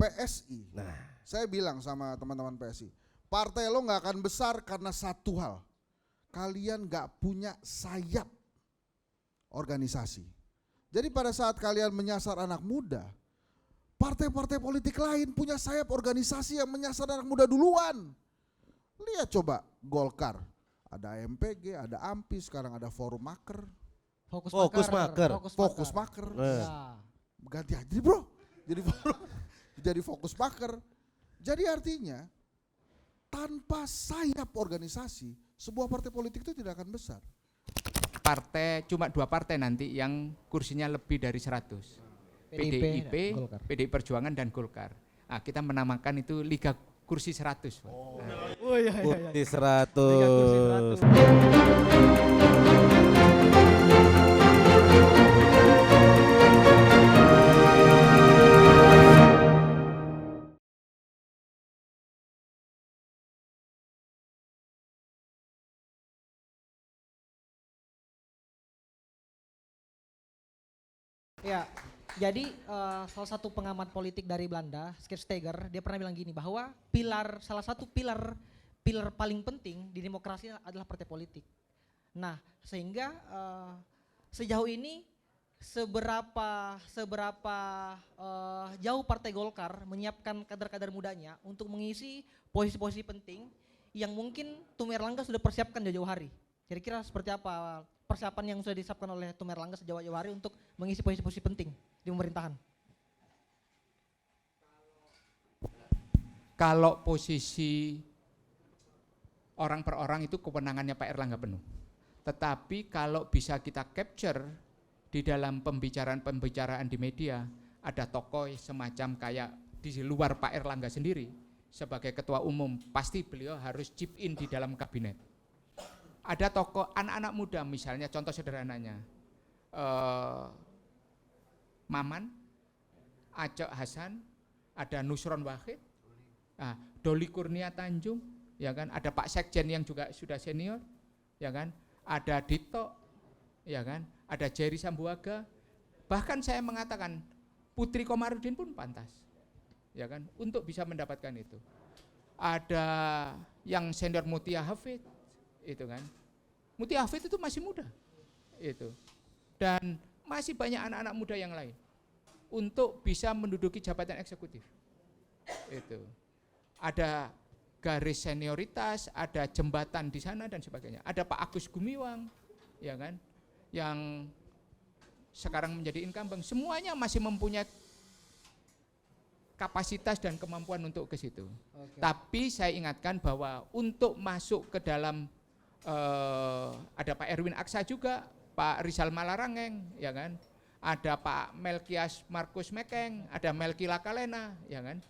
PSI. Saya bilang sama teman-teman PSI, partai lo nggak akan besar karena satu hal, kalian nggak punya sayap organisasi. Jadi pada saat kalian menyasar anak muda, partai-partai politik lain punya sayap organisasi yang menyasar anak muda duluan. Lihat coba Golkar, ada MPG, ada AMPI, sekarang ada Forum Maker. Fokus Maker. Ya. Ganti aja bro, jadi Fokus Maker. Jadi artinya tanpa sayap organisasi, sebuah partai politik itu tidak akan besar. Partai, cuma 2 partai nanti yang kursinya lebih dari 100. PDIP, PDI Perjuangan dan Golkar. Nah, kita menamakan itu Liga Kursi 100. Oh iya. Kursi 100. Liga Kursi 100. Ya, jadi salah satu pengamat politik dari Belanda, Schipsteiger, dia pernah bilang gini bahwa salah satu pilar paling penting di demokrasi adalah partai politik. Nah, sehingga sejauh ini seberapa jauh Partai Golkar menyiapkan kader-kader mudanya untuk mengisi posisi-posisi penting yang mungkin Tum Erlangga sudah persiapkan jauh-jauh hari. Kira-kira seperti apa persiapan yang sudah disiapkan oleh Tum Erlangga sejauh-jauh hari untuk mengisi posisi-posisi penting di pemerintahan? Kalau posisi orang per orang itu kewenangannya Pak Erlangga penuh. Tetapi kalau bisa kita capture di dalam pembicaraan di media, ada tokoh semacam kayak di luar Pak Erlangga sendiri sebagai ketua umum, pasti beliau harus chip in di dalam kabinet. Ada tokoh anak-anak muda, misalnya contoh sederhananya Maman, Acok Hasan, ada Nusron Wahid, Doli Kurnia Tanjung, ya kan, ada Pak Sekjen yang juga sudah senior, ya kan, ada Dito, ya kan, ada Jerry Sambuaga, bahkan saya mengatakan Putri Komarudin pun pantas, ya kan, untuk bisa mendapatkan itu. Ada yang senior Mutia Hafid, itu kan, Mutia Hafid itu masih muda, itu, dan masih banyak anak-anak muda yang lain untuk bisa menduduki jabatan eksekutif. Itu ada garis senioritas, ada jembatan di sana dan sebagainya. Ada Pak Agus Gumiwang, ya kan, yang sekarang menjadi incumbent. Semuanya masih mempunyai kapasitas dan kemampuan untuk ke situ. Tapi saya ingatkan bahwa untuk masuk ke dalam ada Pak Erwin Aksa juga, Pak Rizal Malarangeng, ya kan, ada Pak Melkias Markus Mekeng, ada Melki Lakalena, ya kan.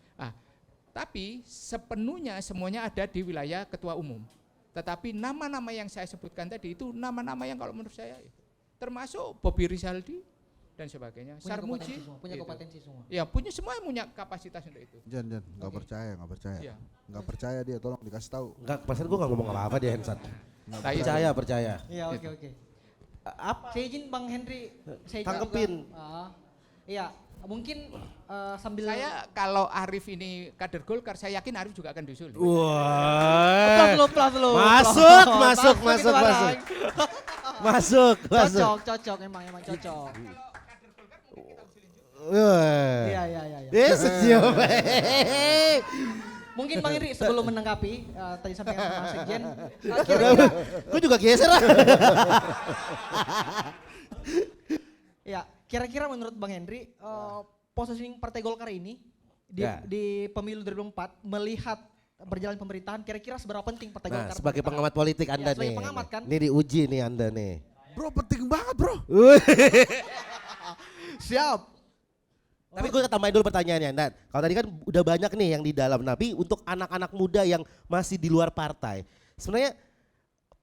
Tapi sepenuhnya semuanya ada di wilayah ketua umum. Tetapi nama-nama yang saya sebutkan tadi itu nama-nama yang kalau menurut saya termasuk Bobi Rizaldi dan sebagainya, Sarmuji, punya kompetensi semua. Ya, semua punya kapasitas untuk itu. Jan, nggak percaya. Iya. Nggak percaya dia, tolong dikasih tahu. Enggak, pasal gue nggak ngomong apa-apa dia Hensat. Percaya. Iya, oke. Apa? Saya izin Bang Henry, saya Tanggepin. Iya, mungkin sambil Saya kalau Arif ini kader Golkar, saya yakin Arif juga akan diusul. Wah. Plus lo. Masuk. Cocok, emang cocok. Iya. Senyum. Mungkin Bang Henry sebelum menanggapi tadi sampaikan Pak Sekjen, kira-kira Gue juga geser lah. ya, kira-kira menurut Bang Henry positioning Partai Golkar ini di pemilu 2024 melihat berjalan pemerintahan, kira-kira seberapa penting Partai Golkar? Sebagai pengamat politik Anda sebagai nih. pengamat kan? Ini diuji nih Anda nih. Bro, penting banget bro. Siap. Tapi gue tambahin dulu pertanyaannya, Nat. Kalau tadi kan udah banyak nih yang di dalam, tapi untuk anak-anak muda yang masih di luar partai, sebenarnya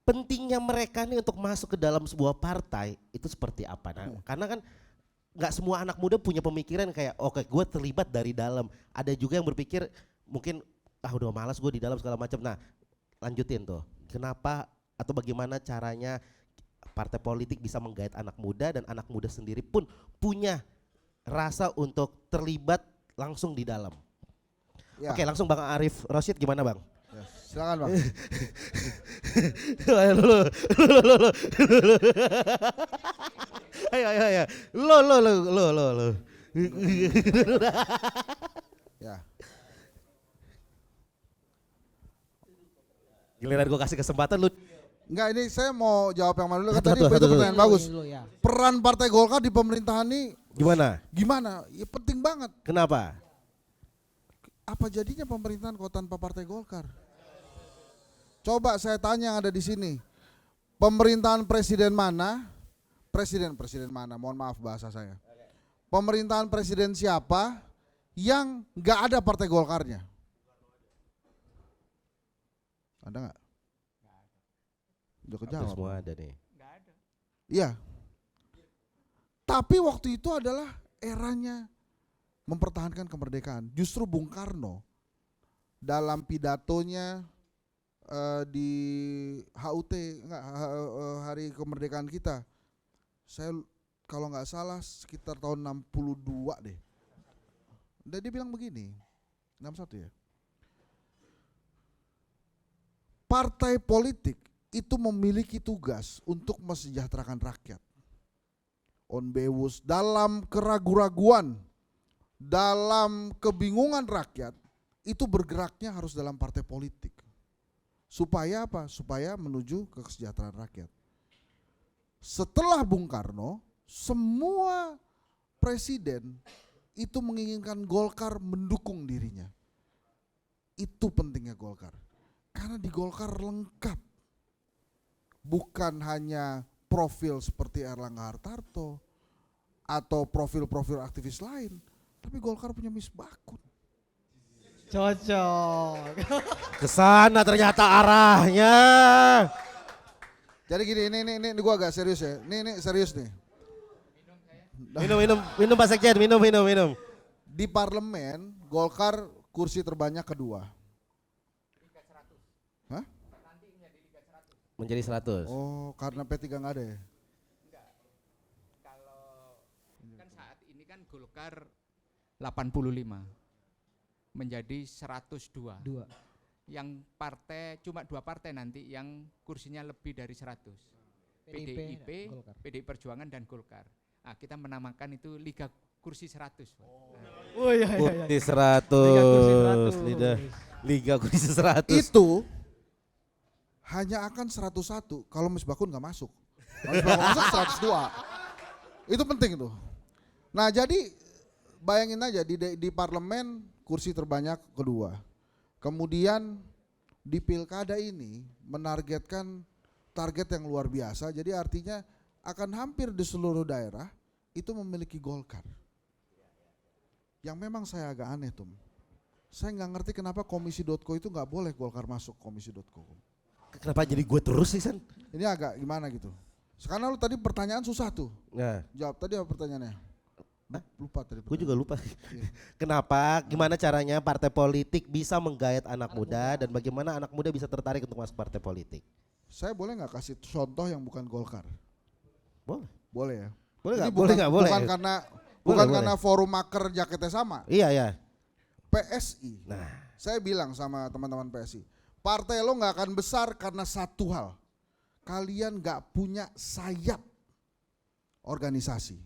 pentingnya mereka nih untuk masuk ke dalam sebuah partai itu seperti apa? Nah, karena kan nggak semua anak muda punya pemikiran kayak oke, gue terlibat dari dalam. Ada juga yang berpikir mungkin udah malas gue di dalam segala macam. Nah, lanjutin tuh. Kenapa atau bagaimana caranya partai politik bisa menggait anak muda dan anak muda sendiri pun punya rasa untuk terlibat langsung di dalam. Ya. Oke, langsung Bang Arif Rosyid gimana Bang? Ya, silakan Bang. Ayo, lo. Ayo. Lo. Ya. Giliran gue kasih kesempatan lu. Enggak, ini saya mau jawab yang mana dulu kan Satu, tadi satu, itu satu. pertanyaan bagus. Dulu, ya. Peran Partai Golkar di pemerintahan ini Gimana? gimana? Ya penting banget. Kenapa? Apa jadinya pemerintahan kok tanpa Partai Golkar? Coba saya tanya yang ada di sini. Pemerintahan presiden mana? Presiden mana? Mohon maaf bahasa saya. Pemerintahan presiden siapa yang nggak ada Partai Golkarnya? Ada nggak? Udah Hampir kejawab. semua ada nih. Nggak ada. Iya. Tapi waktu itu adalah eranya mempertahankan kemerdekaan. Justru Bung Karno dalam pidatonya di HUT hari kemerdekaan kita, saya kalau nggak salah sekitar tahun 62 deh. Dan dia bilang begini, 61 ya. Partai politik itu memiliki tugas untuk mesejahterakan rakyat. Onbewus dalam keraguan-raguan, dalam kebingungan rakyat, itu bergeraknya harus dalam partai politik. Supaya apa? Supaya menuju ke kesejahteraan rakyat. Setelah Bung Karno, semua presiden itu menginginkan Golkar mendukung dirinya. Itu pentingnya Golkar. Karena di Golkar lengkap. Bukan hanya profil seperti Erlangga Hartarto atau profil-profil aktivis lain, tapi Golkar punya Misbakun. Cocok. Kesana ternyata arahnya. Jadi gini, ini gua agak serius ya. Ini serius nih. Minum Pak Sekjen, minum. Di parlemen Golkar kursi terbanyak kedua. Hah? Menjadi 100. Oh, karena P3 nggak ada ya? Kalau kan saat ini kan Golkar 85 menjadi 102. Dua. Yang partai cuma 2 partai nanti yang kursinya lebih dari 100. PDIP, Golkar. PDI Perjuangan dan Golkar. Nah, kita menamakan itu Liga Kursi 100. Oh iya. Kursi 100. Liga kursi 100. Liga kursi 100. Itu hanya akan 101 kalau Misbakun nggak masuk. Kalau Misbakun masuk 102. Itu penting tuh. Nah jadi bayangin aja di parlemen kursi terbanyak kedua. Kemudian di pilkada ini menargetkan target yang luar biasa. Jadi artinya akan hampir di seluruh daerah itu memiliki Golkar. Yang memang saya agak aneh tuh. Saya nggak ngerti kenapa komisi.co itu nggak boleh Golkar masuk komisi.co. Kenapa jadi gue terus sih San? Ini agak gimana gitu. Sekarang lu tadi pertanyaan susah tuh. Nah, Jawab tadi apa pertanyaannya? Lupa tadi. gue juga lupa. Iya. Kenapa? Gimana caranya partai politik bisa menggait anak muda dan bagaimana anak muda bisa tertarik untuk masuk partai politik? Saya boleh nggak kasih contoh yang bukan Golkar? Boleh. Boleh ya. Boleh Ini nggak? Boleh nggak? Boleh. Bukan karena Boleh. karena forum maker jaketnya sama. Iya. PSI. Nah, Saya bilang sama teman-teman PSI, partai lo nggak akan besar karena satu hal. Kalian nggak punya sayap organisasi.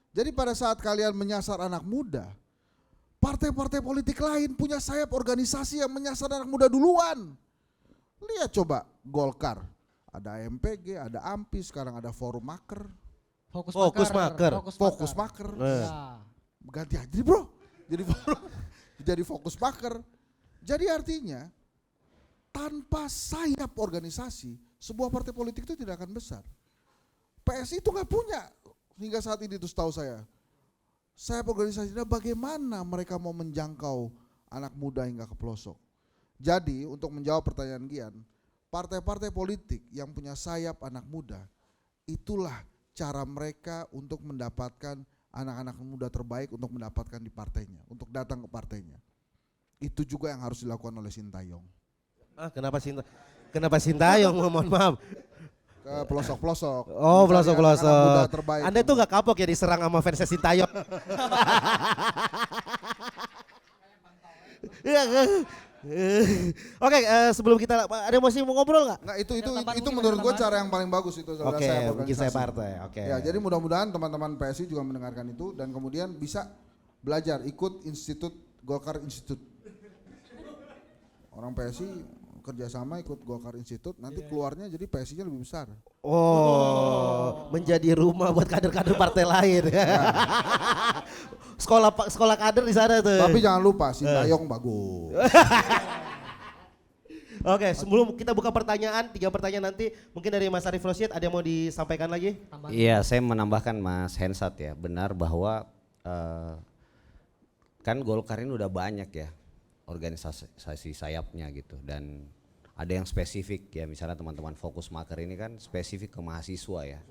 Jadi pada saat kalian menyasar anak muda, partai-partai politik lain punya sayap organisasi yang menyasar anak muda duluan. Lihat coba Golkar, ada MPG, ada AMPI, sekarang ada forum maker, Fokus maker. fokus maker. Ya. Ganti aja bro, jadi forum, jadi fokus maker. Jadi artinya tanpa sayap organisasi, sebuah partai politik itu tidak akan besar. PSI itu nggak punya hingga saat ini, itu setahu saya. Sayap organisasinya bagaimana mereka mau menjangkau anak muda hingga ke pelosok. Jadi untuk menjawab pertanyaan Gian, partai-partai politik yang punya sayap anak muda, itulah cara mereka untuk mendapatkan anak-anak muda terbaik untuk mendapatkan di partainya, untuk datang ke partainya. Itu juga yang harus dilakukan oleh Sintayong. Kenapa Sintayong? Mohon maaf. Ke pelosok-pelosok. Oh, Mencari anak-anak muda pelosok-pelosok. terbaik. Anda tuh gak kapok ya diserang sama fansnya Sintayong. Oke, sebelum kita ada yang masih mau ngobrol nggak? Nggak, tambahan itu mungkin menurut ada gue tambahan. cara yang paling bagus itu saudara Oke, saya mungkin saya berorganisasi. partai. Oke. Ya, jadi mudah-mudahan teman-teman PSI juga mendengarkan itu dan kemudian bisa belajar ikut Institut Golkar Institute. Orang PSI kerjasama ikut Golkar Institute, nanti keluarnya jadi PSI-nya lebih besar. Oh, menjadi rumah buat kader-kader partai lain. sekolah kader di sana tuh. Tapi jangan lupa Sintayong bagus. Oke, sebelum kita buka pertanyaan, 3 pertanyaan nanti mungkin dari Mas Arief Rosyid ada yang mau disampaikan lagi? Tambahan. Iya, saya menambahkan Mas Hensat ya, benar bahwa kan Golkar ini udah banyak ya organisasi sayapnya gitu, dan ada yang spesifik ya, misalnya teman-teman Fokus Maker ini kan spesifik ke mahasiswa ya.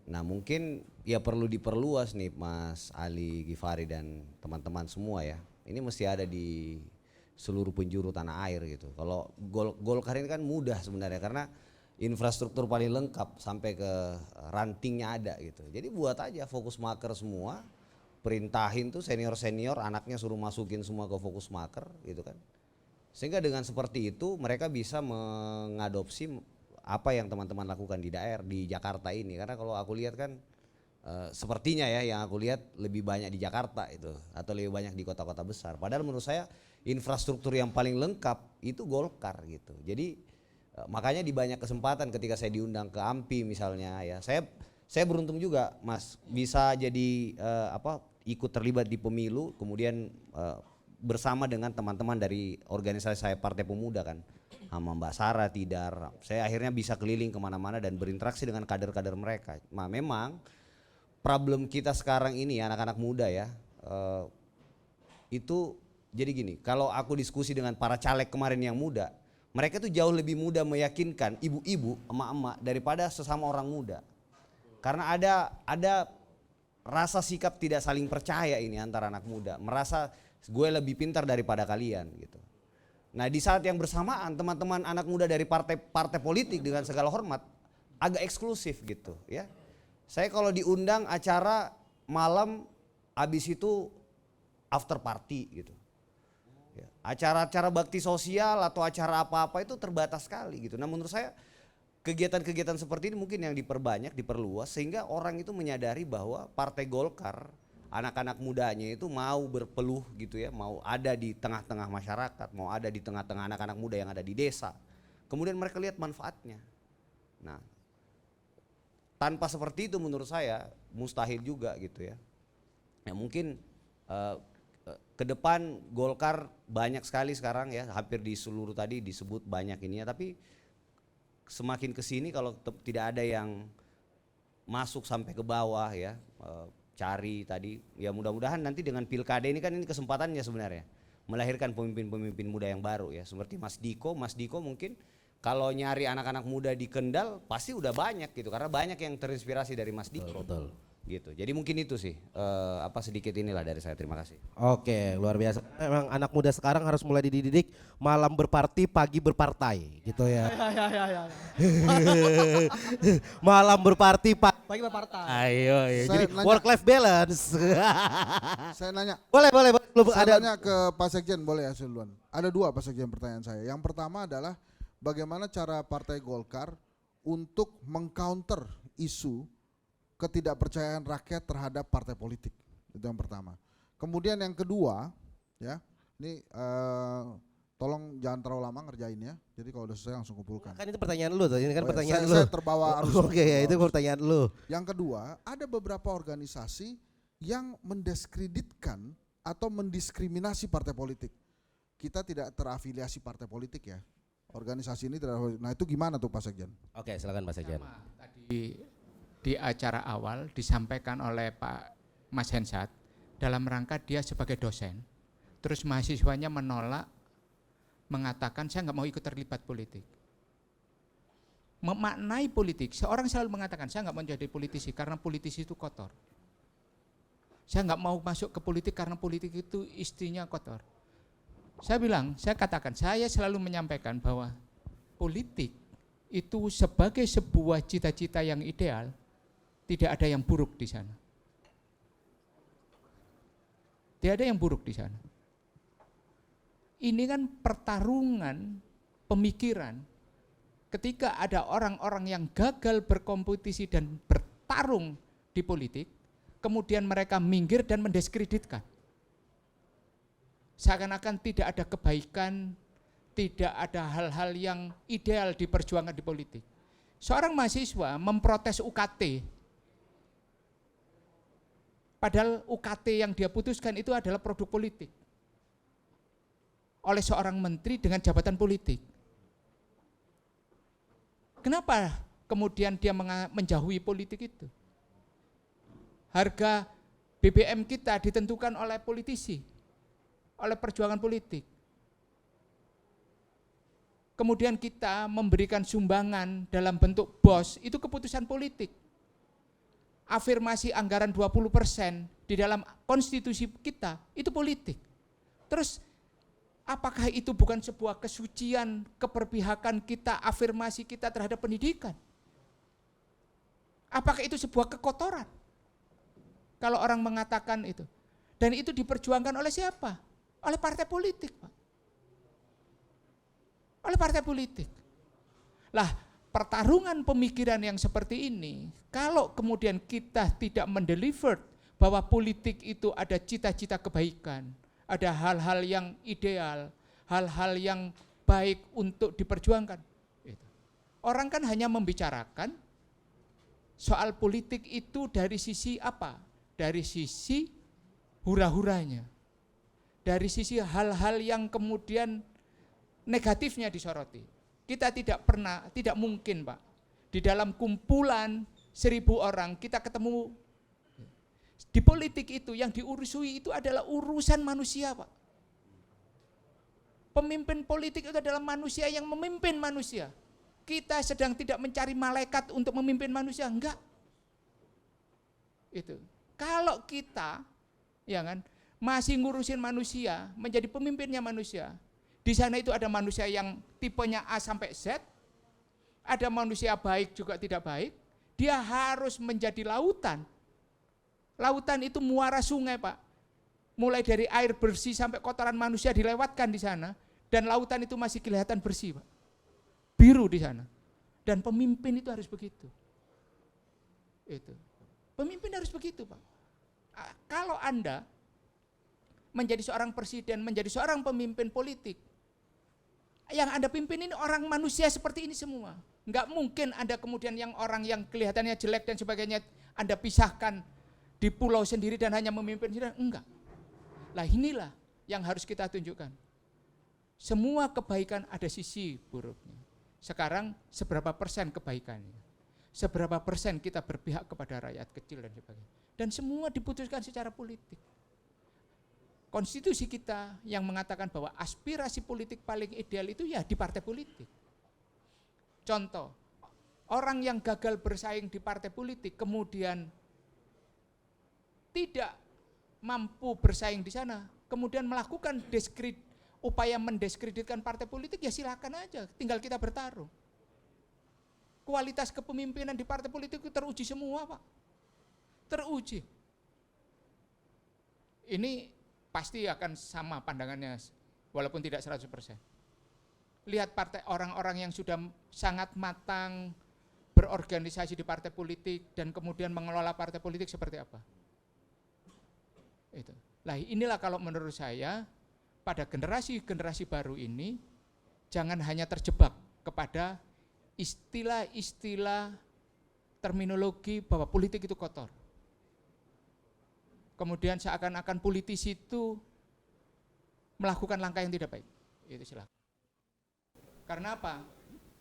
Nah mungkin ya perlu diperluas nih Mas Ali Gifari dan teman-teman semua ya, ini mesti ada di seluruh penjuru tanah air gitu. Kalau Golkar ini kan mudah sebenarnya karena infrastruktur paling lengkap sampai ke rantingnya ada gitu. Jadi buat aja Fokus Maker semua, perintahin tuh senior-senior anaknya suruh masukin semua ke Fokus Maker gitu kan. Sehingga dengan seperti itu mereka bisa mengadopsi apa yang teman-teman lakukan di daerah di Jakarta ini, karena kalau aku lihat kan sepertinya ya yang aku lihat lebih banyak di Jakarta itu atau lebih banyak di kota-kota besar. Padahal menurut saya infrastruktur yang paling lengkap itu Golkar gitu. Jadi makanya di banyak kesempatan ketika saya diundang ke AMPI misalnya ya, saya beruntung juga Mas bisa jadi ikut terlibat di pemilu, kemudian bersama dengan teman-teman dari organisasi saya Partai Pemuda kan, sama Mbak Sarah Tidar, saya akhirnya bisa keliling kemana-mana dan berinteraksi dengan kader-kader mereka. Nah memang problem kita sekarang ini anak-anak muda ya, itu jadi gini, kalau aku diskusi dengan para caleg kemarin yang muda, mereka tuh jauh lebih mudah meyakinkan ibu-ibu, emak-emak daripada sesama orang muda. Karena ada rasa sikap tidak saling percaya ini antara anak muda, merasa gue lebih pintar daripada kalian gitu. Nah di saat yang bersamaan teman-teman anak muda dari partai politik dengan segala hormat agak eksklusif gitu ya. Saya kalau diundang acara malam habis itu after party gitu. Ya, acara-acara bakti sosial atau acara apa-apa itu terbatas sekali gitu. Nah menurut saya kegiatan-kegiatan seperti ini mungkin yang diperbanyak, diperluas sehingga orang itu menyadari bahwa Partai Golkar, anak-anak mudanya itu mau berpeluh gitu ya, mau ada di tengah-tengah masyarakat, mau ada di tengah-tengah anak-anak muda yang ada di desa. Kemudian mereka lihat manfaatnya. Nah, tanpa seperti itu menurut saya mustahil juga gitu ya. Ya mungkin ke depan Golkar banyak sekali sekarang ya, hampir di seluruh tadi disebut banyak ini ya, tapi semakin kesini kalau tidak ada yang masuk sampai ke bawah ya, cari tadi ya, mudah-mudahan nanti dengan pilkada ini kan ini kesempatannya sebenarnya melahirkan pemimpin-pemimpin muda yang baru ya, seperti Mas Diko mungkin kalau nyari anak-anak muda di Kendal pasti udah banyak gitu karena banyak yang terinspirasi dari Mas Diko. Betul. Gitu. Jadi mungkin itu sih sedikit inilah dari saya. Terima kasih. Oke, luar biasa. Memang anak muda sekarang harus mulai dididik malam berparti, pagi berpartai, gitu ya. Ya. Malam berparti, Bagi berpartai. Ayo. Saya Jadi nanya. work life balance. Saya nanya, boleh. Belum saya ada. nanya ke Pak Sekjen, boleh ya duluan. Ada 2 Pak Sekjen pertanyaan saya. Yang pertama adalah bagaimana cara Partai Golkar untuk mengcounter isu ketidakpercayaan rakyat terhadap partai politik. Itu yang pertama. Kemudian yang kedua, ya, ini tolong jangan terlalu lama ngerjainnya. Jadi kalau udah selesai langsung kumpulkan. Kan itu pertanyaan lu tuh, ini kan Oh ya, pertanyaan saya lu. terbawa arus. Oke, ya itu pertanyaan lu. Yang kedua, ada beberapa organisasi yang mendiskreditkan atau mendiskriminasi partai politik. Kita tidak terafiliasi partai politik ya. Organisasi ini tidak. Nah itu gimana tuh Pak Sekjen? Oke, silakan Pak Sekjen. Tadi di acara awal disampaikan oleh Pak Mas Hensat dalam rangka dia sebagai dosen, terus mahasiswanya menolak, mengatakan saya nggak mau ikut terlibat politik. Memaknai politik, seorang selalu mengatakan saya nggak mau jadi politisi karena politisi itu kotor. Saya nggak mau masuk ke politik karena politik itu istrinya kotor. Saya katakan, saya selalu menyampaikan bahwa politik itu sebagai sebuah cita-cita yang ideal, tidak ada yang buruk di sana. Tidak ada yang buruk di sana. ini kan pertarungan pemikiran. Ketika ada orang-orang yang gagal berkompetisi dan bertarung di politik, kemudian mereka minggir dan mendiskreditkan. Seakan-akan tidak ada kebaikan, tidak ada hal-hal yang ideal diperjuangkan di politik. Seorang mahasiswa memprotes UKT, padahal UKT yang dia putuskan itu adalah produk politik oleh seorang menteri dengan jabatan politik. Kenapa kemudian dia menjauhi politik itu? Harga BBM kita ditentukan oleh politisi, oleh perjuangan politik. Kemudian kita memberikan sumbangan dalam bentuk BOS, itu keputusan politik. Afirmasi anggaran 20% di dalam konstitusi kita, itu politik. Terus apakah itu bukan sebuah kesucian, keberpihakan kita, afirmasi kita terhadap pendidikan? Apakah itu sebuah kekotoran? Kalau orang mengatakan itu. Dan itu diperjuangkan oleh siapa? Oleh partai politik, Pak. Oleh partai politik. Lah, pertarungan pemikiran yang seperti ini, kalau kemudian kita tidak mendeliver bahwa politik itu ada cita-cita kebaikan, ada hal-hal yang ideal, hal-hal yang baik untuk diperjuangkan. Orang kan hanya membicarakan soal politik itu dari sisi apa? Dari sisi hura-huranya. Dari sisi hal-hal yang kemudian negatifnya disoroti. Kita tidak mungkin, Pak. Di dalam kumpulan 1.000 orang kita ketemu. Di politik itu yang diurusui itu adalah urusan manusia, Pak. Pemimpin politik itu adalah manusia yang memimpin manusia. Kita sedang tidak mencari malaikat untuk memimpin manusia, enggak. Itu. Kalau kita ya kan masih ngurusin manusia, menjadi pemimpinnya manusia. Di sana itu ada manusia yang tipenya A sampai Z, ada manusia baik juga tidak baik. Dia harus menjadi lautan. Lautan itu muara sungai, Pak. Mulai dari air bersih sampai kotoran manusia dilewatkan di sana, dan lautan itu masih kelihatan bersih, Pak. Biru di sana. Dan pemimpin itu harus begitu. Itu. Pemimpin harus begitu, Pak. Kalau Anda menjadi seorang presiden, menjadi seorang pemimpin politik, yang Anda pimpin ini orang manusia seperti ini semua. Enggak mungkin ada kemudian yang orang yang kelihatannya jelek dan sebagainya Anda pisahkan di pulau sendiri dan hanya memimpin sendiri, enggak. Lah inilah yang harus kita tunjukkan. Semua kebaikan ada sisi buruknya. Sekarang seberapa persen kebaikannya? Seberapa persen kita berpihak kepada rakyat kecil dan sebagainya. Dan semua diputuskan secara politik. Konstitusi kita yang mengatakan bahwa aspirasi politik paling ideal itu ya di partai politik. Contoh, orang yang gagal bersaing di partai politik kemudian tidak mampu bersaing di sana, kemudian melakukan upaya mendiskreditkan partai politik, ya silakan aja, tinggal kita bertarung. Kualitas kepemimpinan di partai politik itu teruji semua, Pak. Teruji. Ini pasti akan sama pandangannya, walaupun tidak 100%. Lihat partai orang-orang yang sudah sangat matang, berorganisasi di partai politik, dan kemudian mengelola partai politik seperti apa. Itu. Lah inilah kalau menurut saya, pada generasi-generasi baru ini, jangan hanya terjebak kepada istilah-istilah terminologi bahwa politik itu kotor. Kemudian seakan-akan politisi itu melakukan langkah yang tidak baik. Itu silakan. Karena apa?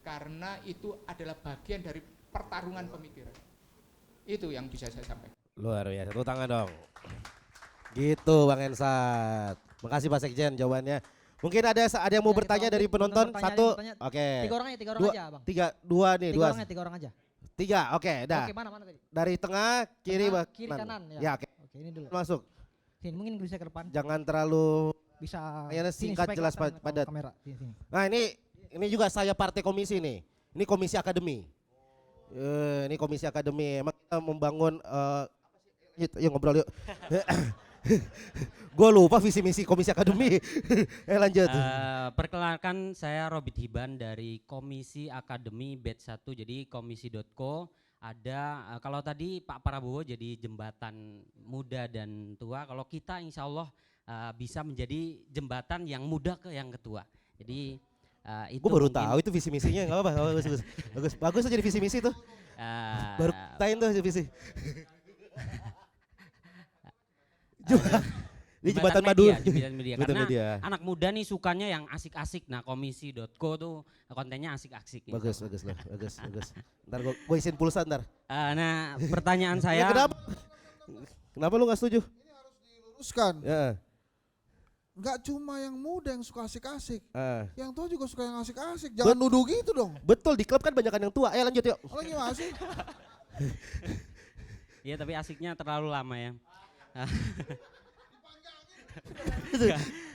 Karena itu adalah bagian dari pertarungan pemikiran. Itu yang bisa saya sampaikan. Luar biasa, tepuk tangan dong. Gitu Bang Ensat. Makasih Pak Sekjen jawabannya. Mungkin ada yang mau bertanya dari penonton? Satu, oke. Tiga orang aja, Bang. Dua nih, dua. Tiga orang aja. Tiga, oke, dah. Oke, mana tadi? Dari tengah, kiri, kiri kanan. Ya, oke. Oke, ini dulu. Masuk. Sini, mungkin bisa ke depan. Jangan terlalu Bisa. kayaknya Sini, singkat, supaya jelas, kelihatan padat. Kamera. Sini. Nah ini juga saya partai komisi nih. Ini komisi akademi. Ini komisi akademi. Emang kita membangun, yuk ngobrol yuk. Gue lupa visi misi Komisi Akademi. Lanjut. Perkenalkan saya Robert Hiban dari Komisi Akademi Batch 1, jadi komisi.co. Ada kalau tadi Pak Prabowo jadi jembatan muda dan tua, kalau kita insya Allah bisa menjadi jembatan yang muda ke yang ketua. Jadi itu Gue baru mungkin, tahu itu visi misinya, nggak apa-apa. Bagus tuh jadi visi misi tuh. Baru tain tuh visi. Ini jembatan madu. Jembatan media. Jembatan Karena media. anak muda nih sukanya yang asik-asik. Nah, komisi.co tuh kontennya asik-asik. Gitu. Bagus. Ntar gue isiin pulsa ntar. Nah, pertanyaan Ya, saya. kenapa lu nggak setuju? Luruskan. Ya. Nggak cuma yang muda yang suka asik-asik. ah. Yang tua juga suka yang asik-asik. Jangan nuduh gitu dong. Betul, di klub kan banyak yang tua. Ayo lanjut yuk. Kalau gimana sih? Iya, tapi asiknya terlalu lama ya.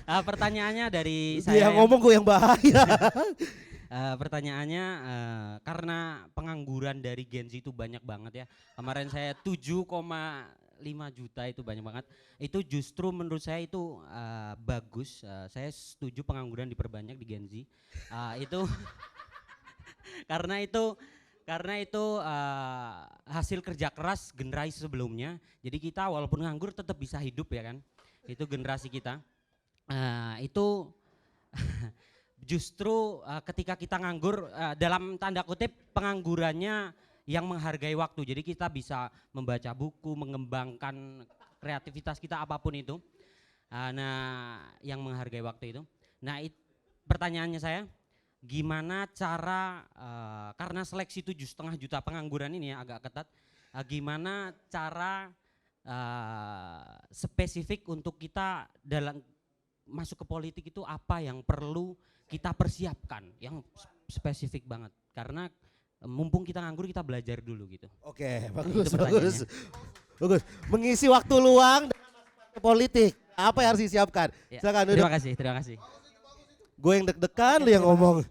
Pertanyaannya dari Dia saya. yang ngomong gue yang bahaya. Pertanyaannya karena pengangguran dari Gen Z itu banyak banget ya. Kemarin saya 7,5 juta itu banyak banget. Itu justru menurut saya itu bagus. Saya setuju pengangguran diperbanyak di Gen Z. Itu karena itu hasil kerja keras generasi sebelumnya. Jadi kita walaupun nganggur tetap bisa hidup ya kan. Itu generasi kita. Itu justru ketika kita nganggur dalam tanda kutip penganggurannya yang menghargai waktu. Jadi kita bisa membaca buku, mengembangkan kreativitas kita apapun itu. Nah, yang menghargai waktu itu. Nah, pertanyaannya saya, gimana cara karena seleksi 7,5 juta pengangguran ini ya agak ketat. Gimana cara spesifik untuk kita dalam masuk ke politik itu apa yang perlu kita persiapkan yang spesifik banget karena mumpung kita nganggur kita belajar dulu gitu. Oke, Itu bagus. Mengisi waktu luang dengan masuk ke politik. Apa yang harus disiapkan? Ya, Silakan. terima kasih. Gue yang deg-degan, lu yang ngomong.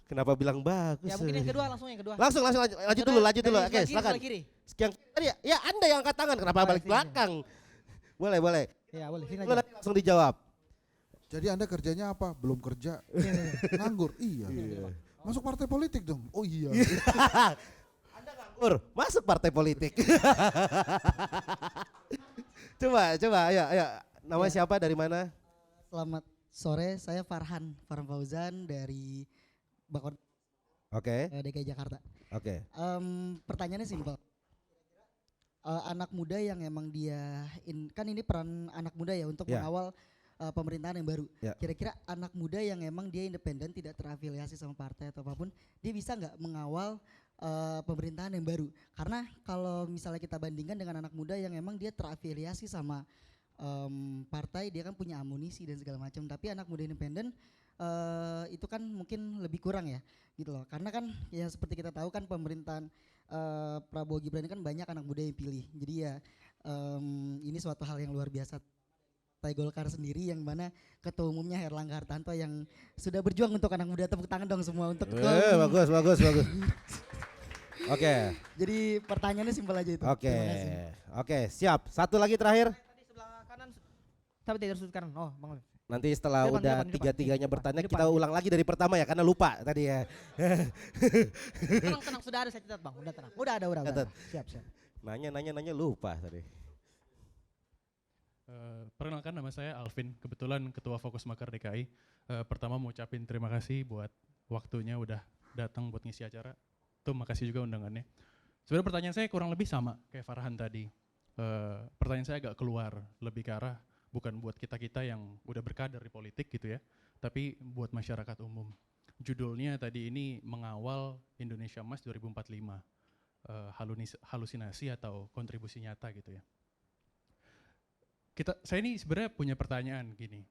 Kenapa bilang bagus? Ya mungkin yang kedua langsung yang kedua. Langsung lanjut dulu. Oke, silakan. Sebelah kiri. Sekian tadi ya Anda yang angkat tangan, kenapa balik Sini. belakang? Boleh. Ya boleh, sini Lu aja. nanti langsung dijawab. Jadi Anda kerjanya apa? Belum kerja. Nganggur. Iya. Masuk partai politik dong. Oh iya. Anda nganggur, masuk partai politik. coba, ayo. Nama siapa, dari mana? Selamat sore, saya Farhan Fauzan dari Bakor Oke. DKI Jakarta. Oke. Pertanyaannya simpel. Anak muda yang emang dia kan ini peran anak muda ya untuk Ya. mengawal pemerintahan yang baru. Ya. Kira-kira anak muda yang emang dia independen tidak terafiliasi sama partai atau apapun, dia bisa nggak mengawal pemerintahan yang baru? Karena kalau misalnya kita bandingkan dengan anak muda yang emang dia terafiliasi sama partai, dia kan punya amunisi dan segala macam. Tapi anak muda independen itu kan mungkin lebih kurang ya, gitu loh. Karena kan ya seperti kita tahu kan pemerintahan Prabowo Gibran ini kan banyak anak muda yang pilih. Jadi ya ini suatu hal yang luar biasa. Partai Golkar sendiri yang mana ketua umumnya Herlangga Hartarto yang sudah berjuang untuk anak muda. Tepuk tangan dong semua untuk Bagus. Oke. Jadi pertanyaannya simpel aja itu. Terima kasih. Oke, siap. Satu lagi terakhir. Tadi sebelah kanan tapi tidak sudut kanan. Oh, Bang Olive. Nanti setelah Depan, udah depan. tiga-tiganya Depan, bertanya depan. kita ulang lagi dari pertama ya karena lupa tadi ya. Tenang, sudah ada saya catat, Bang. Udah tenang. Udah ada. Catat. Siap. Nanya lupa tadi. Perkenalkan, nama saya Alvin, kebetulan Ketua Fokus Makar DKI. Pertama mau ucapin terima kasih buat waktunya udah datang buat ngisi acara. Tuh makasih juga undangannya. Sebenarnya pertanyaan saya kurang lebih sama kayak Farhan tadi. Pertanyaan saya agak keluar, lebih ke arah bukan buat kita-kita yang udah berkader di politik gitu ya, tapi buat masyarakat umum. Judulnya tadi ini mengawal Indonesia Emas 2045, halusinasi atau kontribusi nyata gitu ya. Saya ini sebenarnya punya pertanyaan gini,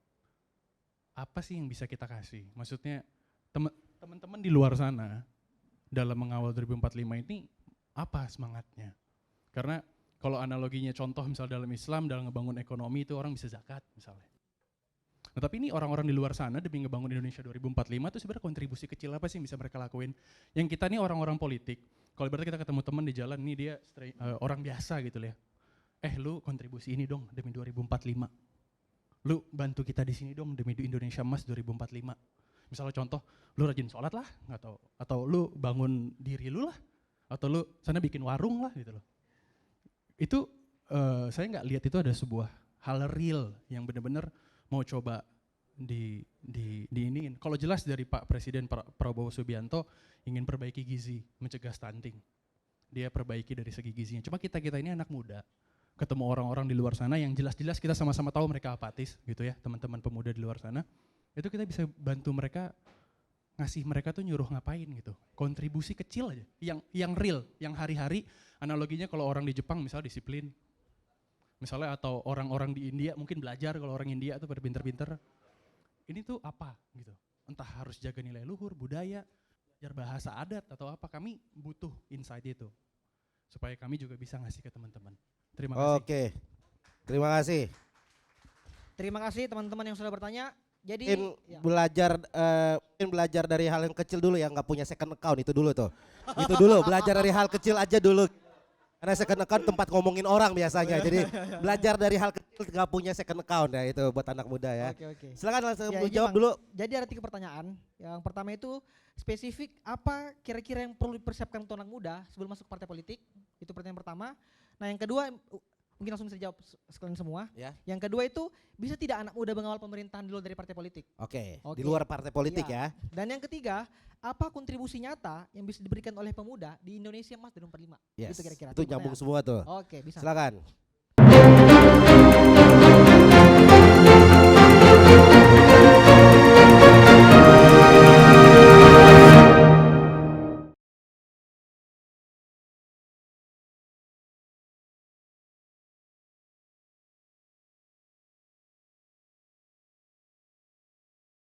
apa sih yang bisa kita kasih? Maksudnya teman-teman di luar sana dalam mengawal 2045 ini apa semangatnya? Karena kalau analoginya contoh misal dalam Islam, dalam ngebangun ekonomi itu orang bisa zakat misalnya. Nah tapi ini orang-orang di luar sana demi ngebangun Indonesia 2045 itu sebenarnya kontribusi kecil apa sih yang bisa mereka lakuin? Yang kita nih orang-orang politik, kalau berarti kita ketemu teman di jalan nih dia orang biasa gitu ya. lu kontribusi ini dong demi 2045. Lu bantu kita di sini dong demi Indonesia Emas 2045. Misalnya contoh, lu rajin sholat lah, atau lu bangun diri lu lah, atau lu sana bikin warung lah gitu loh. Itu saya nggak lihat itu ada sebuah hal real yang benar-benar mau coba diiniin. Kalau jelas dari Pak Presiden Prabowo Subianto ingin perbaiki gizi, mencegah stunting. Dia perbaiki dari segi gizinya. Cuma kita ini anak muda, ketemu orang-orang di luar sana yang jelas-jelas kita sama-sama tahu mereka apatis gitu ya, teman-teman pemuda di luar sana. Itu kita bisa bantu mereka, ngasih mereka tuh nyuruh ngapain gitu. Kontribusi kecil aja, yang real, yang hari-hari. Analoginya kalau orang di Jepang misalnya disiplin. Misalnya atau orang-orang di India mungkin belajar, kalau orang India tuh pada pinter-pinter. Ini tuh apa gitu. Entah harus jaga nilai luhur, budaya, belajar bahasa adat atau apa. Kami butuh insight itu. Supaya kami juga bisa ngasih ke teman-teman. Terima kasih. Oke, terima kasih. Terima kasih teman-teman yang sudah bertanya. Jadi belajar dari hal yang kecil dulu ya, nggak punya second account itu dulu tuh. Itu dulu, belajar dari hal kecil aja dulu. Karena second account tempat ngomongin orang biasanya. Jadi belajar dari hal kecil nggak punya second account ya, itu buat anak muda ya. Oke. Silakan langsung Ya, jawab Bang. dulu. Jadi ada 3 pertanyaan. Yang pertama itu spesifik apa kira-kira yang perlu dipersiapkan untuk anak muda sebelum masuk partai politik? Itu pertanyaan pertama. Nah, yang kedua mungkin langsung bisa jawab sekalian semua. Ya. Yang kedua itu bisa tidak anak muda mengawal pemerintahan di luar dari partai politik? Oke, Oke. di luar partai politik Iya. ya. Dan yang ketiga, apa kontribusi nyata yang bisa diberikan oleh pemuda di Indonesia Emas 2045? Yes. Itu kira-kira. Itu nyambung semua tuh. Oke, bisa. Silakan.